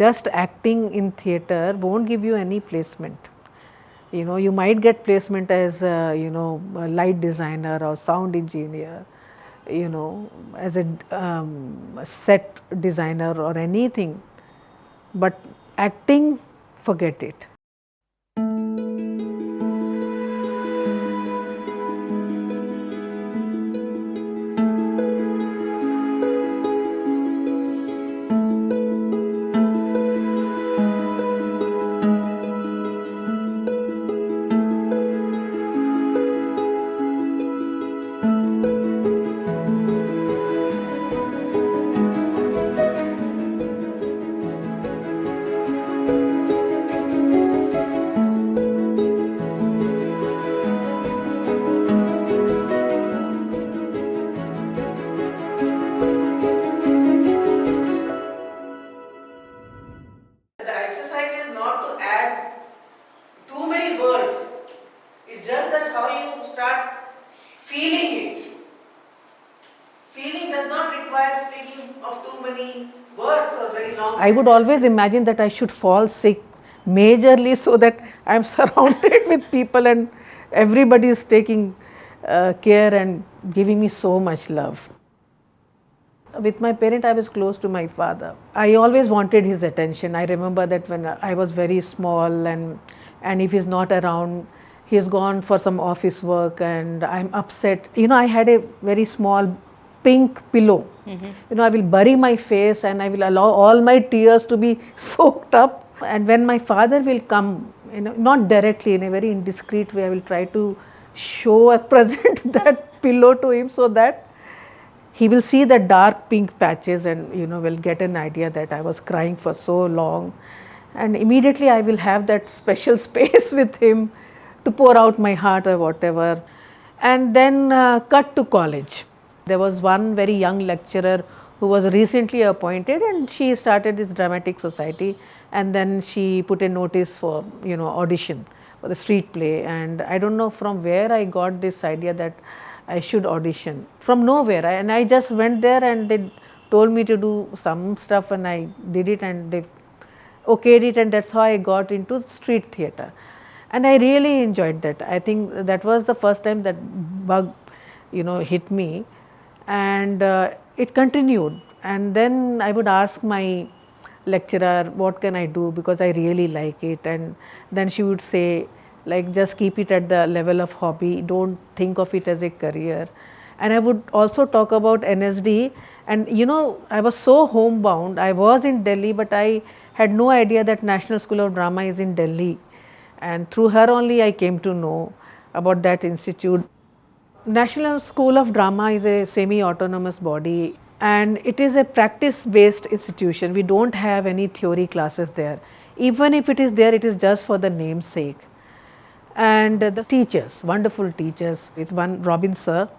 just acting in theatre won't give you any placement. You might get placement as a light designer or sound engineer, as a set designer or anything, but acting, forget it. I would always imagine that I should fall sick majorly so that I am surrounded with people and everybody is taking care and giving me so much love. With my parent, I was close to my father. I always wanted his attention. I remember that when I was very small and if he's not around, he's gone for some office work and I'm upset. I had a very small pink pillow. I will bury my face and I will allow all my tears to be soaked up. And when my father will come, not directly, in a very indiscreet way, I will try to show or present that pillow to him so that he will see the dark pink patches and will get an idea that I was crying for so long. And immediately I will have that special space with him to pour out my heart or whatever. And then cut to college. There was one very young lecturer who was recently appointed and she started this dramatic society, and then she put a notice for audition for the street play, and I don't know from where I got this idea that I should audition. From nowhere, and I just went there and they told me to do some stuff and I did it and they okayed it, and that's how I got into street theatre. And I really enjoyed that. I think that was the first time that bug hit me, and it continued. And then I would ask my lecturer, what can I do, because I really like it, and then she would say, like, just keep it at the level of hobby, don't think of it as a career. And I would also talk about NSD, and I was so homebound. I was in Delhi, but I had no idea that National School of Drama is in Delhi, and through her only I came to know about that institute. National School of Drama is a semi-autonomous body and it is a practice-based institution. We don't have any theory classes there. Even if it is there, it is just for the namesake. And the teachers, wonderful teachers, with one Robin sir,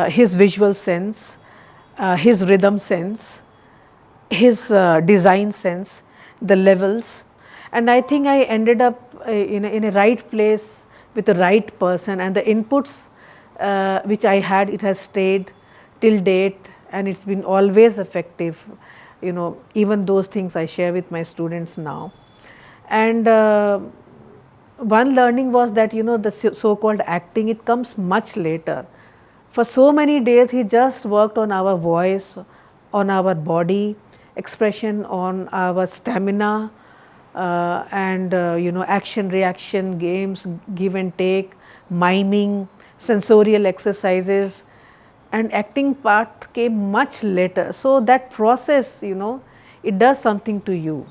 his visual sense, his rhythm sense, his design sense, the levels, and I think I ended up in a right place with the right person, and the inputs which I had, it has stayed till date and it's been always effective. Even those things I share with my students now. And one learning was that the so-called acting, it comes much later. For so many days he just worked on our voice, on our body expression, on our stamina, and action reaction games, give and take, miming, sensorial exercises, and acting part came much later. So that process, it does something to you.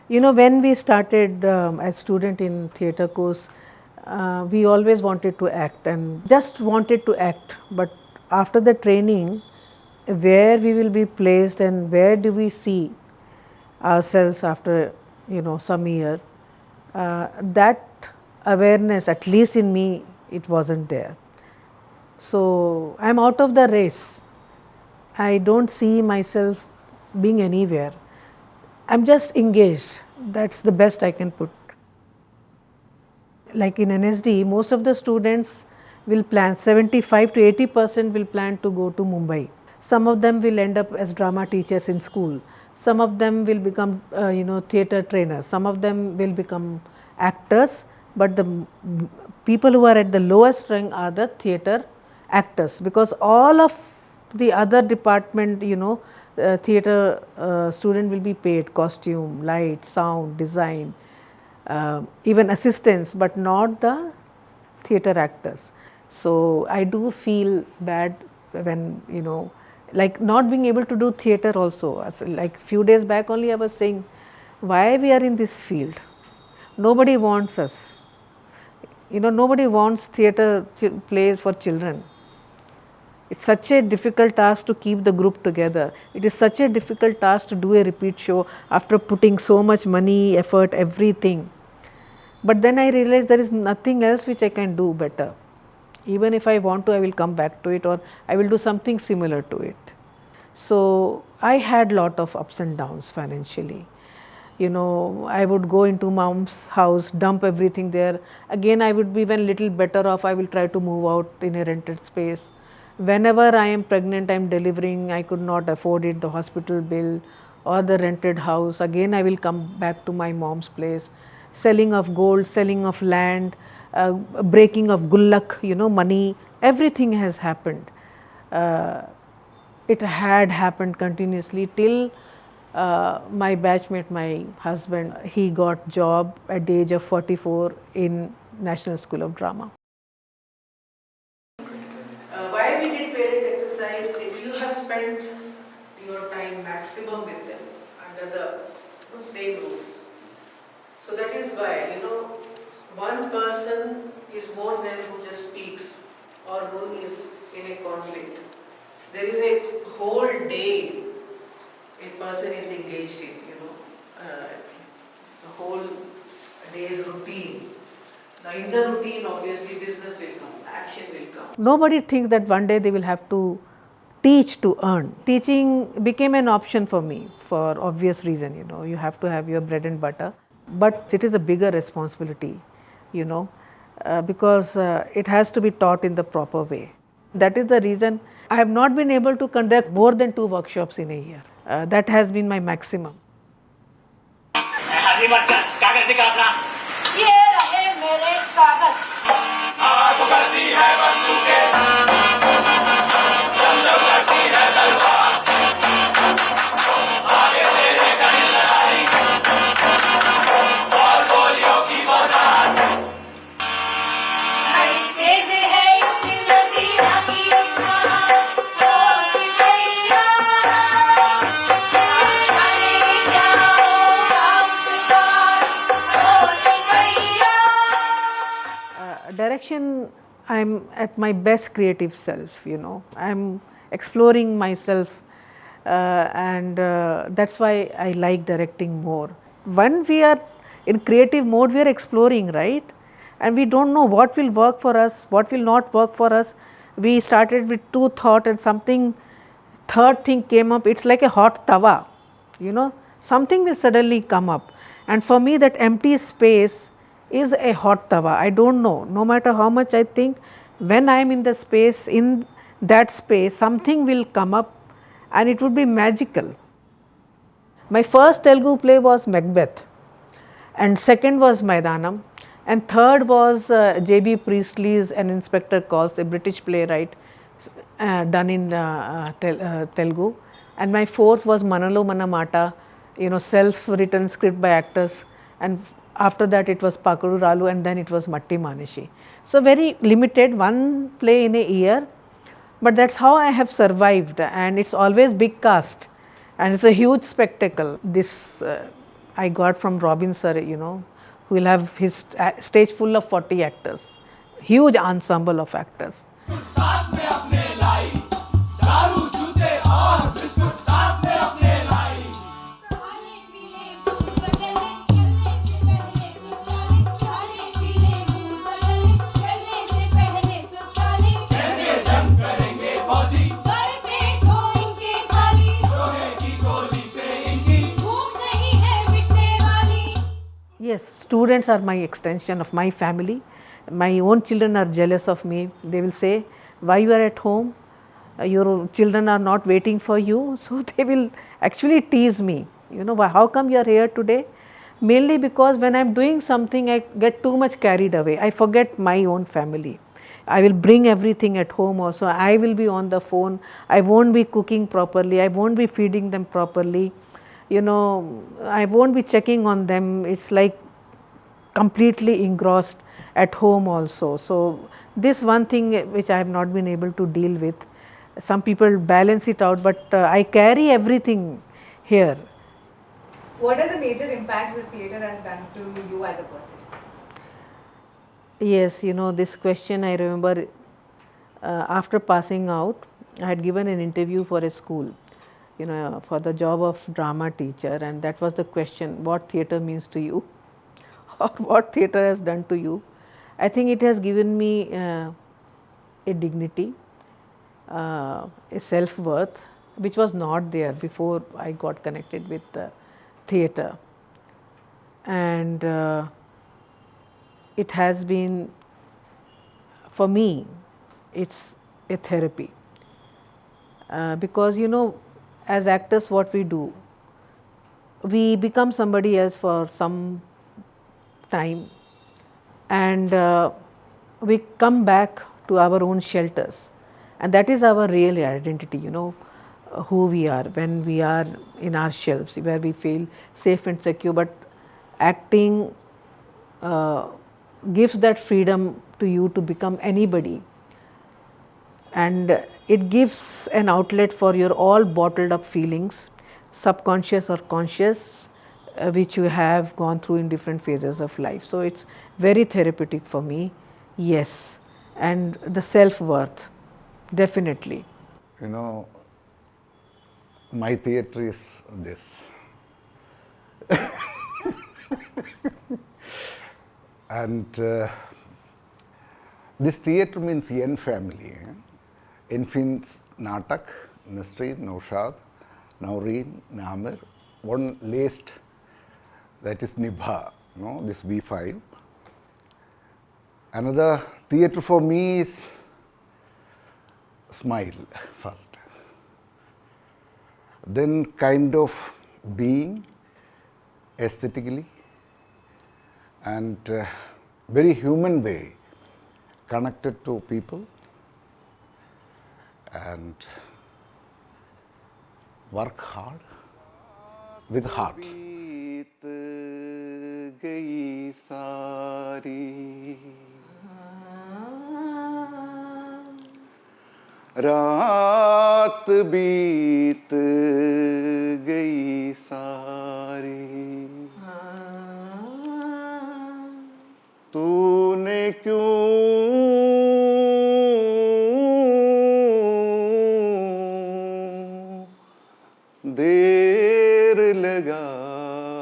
When we started as student in theatre course, we always wanted to act and just wanted to act, but after the training, where we will be placed and where do we see ourselves after some year, that awareness, at least in me, it wasn't there. So I'm out of the race. I don't see myself being anywhere. I'm just engaged. That's the best I can put. Like in NSD, most of the students will plan, 75 to 80% will plan to go to Mumbai. Some of them will end up as drama teachers in school. Some of them will become, theatre trainers. Some of them will become actors. But the people who are at the lowest rank are the theatre actors, because all of the other department, theatre student will be paid costume, light, sound, design, even assistants, but not the theatre actors. So I do feel bad when, like not being able to do theatre also. Like few days back only I was saying, why we are in this field? Nobody wants us. Nobody wants theatre plays for children. It's such a difficult task to keep the group together. It is such a difficult task to do a repeat show after putting so much money, effort, everything. But then I realized there is nothing else which I can do better. Even if I want to, I will come back to it, or I will do something similar to it. So I had lot of ups and downs financially. I would go into mom's house, dump everything there. Again, I would be even little better off. I will try to move out in a rented space. Whenever I am pregnant, I am delivering, I could not afford it, the hospital bill or the rented house. Again, I will come back to my mom's place. Selling of gold, selling of land, breaking of gullak, money, everything has happened. It had happened continuously till my batchmate, my husband, he got job at the age of 44 in National School of Drama. Why we did parent exercise? If you have spent your time maximum with them under the same roof. So that is why, one person is more than who just speaks or who is in a conflict. There is a whole day a person is engaged in, the whole day's routine. Now in the routine, obviously business will come, action will come. Nobody thinks that one day they will have to teach to earn. Teaching became an option for me for obvious reason, you have to have your bread and butter. But it is a bigger responsibility, because it has to be taught in the proper way. That is the reason I have not been able to conduct more than 2 workshops in a year. That has been my maximum. Direction, I'm at my best creative self, I'm exploring myself, and that's why I like directing more. When we are in creative mode, we are exploring, right? And we don't know what will work for us, what will not work for us. We started with 2 thoughts and something, third thing came up. It's like a hot tawa, something will suddenly come up. And for me, that empty space is a hot tawa. I don't know, no matter how much I think, when I am in the space, in that space, something will come up and it would be magical. My first Telugu play was Macbeth, and second was Maidanam, and third was J.B. Priestley's An Inspector Calls, a British playwright done in Telugu, and my fourth was Manalo Manamata, self-written script by actors, and after that it was Pakuru Ralu, and then it was Matti Manishi. So very limited, one play in a year, but that's how I have survived, and it's always big cast and it's a huge spectacle. This I got from Robin sir, who will have his stage full of 40 actors, huge ensemble of actors. Yes, students are my extension of my family. My own children are jealous of me. They will say, why you are at home? your children are not waiting for you, so they will actually tease me, you know, how come you are here today? Mainly because when I am doing something, I get too much carried away. I forget my own family. I will bring everything at home also. I will be on the phone. I won't be cooking properly. I won't be feeding them properly. You know, I won't be checking on them. It's like completely engrossed at home also. So this one thing which I have not been able to deal with. Some people balance it out, but I carry everything here. What are the major impacts the theatre has done to you as a person? Yes, you know, this question I remember after passing out, I had given an interview for a school, you know, for the job of drama teacher, and that was the question, what theatre means to you or what theatre has done to you. I think it has given me a dignity, a self-worth, which was not there before I got connected with theatre. And it has been, for me, it's a therapy. Because, you know, as actors, what we do, we become somebody else for some time, and we come back to our own shelters, and that is our real identity, you know, who we are when we are in our shelves where we feel safe and secure. But acting gives that freedom to you to become anybody, and it gives an outlet for your all bottled up feelings, subconscious or conscious, which you have gone through in different phases of life. So it's very therapeutic for me, yes, and the self-worth, definitely. You know, my theatre is this. And this theatre means Yen family. Infants Natak, Nasreen, Naushad, Naureen, Namir, one laced, that is Nibha, this B5. Another theatre for me is smile first. Then kind of being aesthetically, and very human way, connected to people, and work hard with heart. रात बीत गई सारी, तूने क्यों देर लगाई,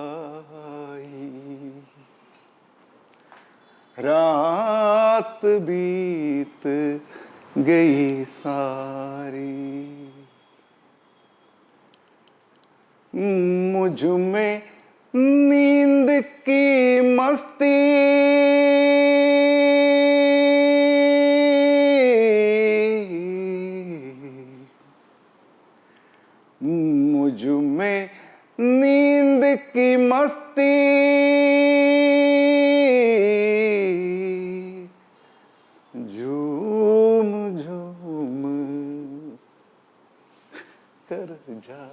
रात बीत गई सारी, मुझ में नींद की मस्ती, मुझ में नींद की मस्ती, झूम झूम कर जा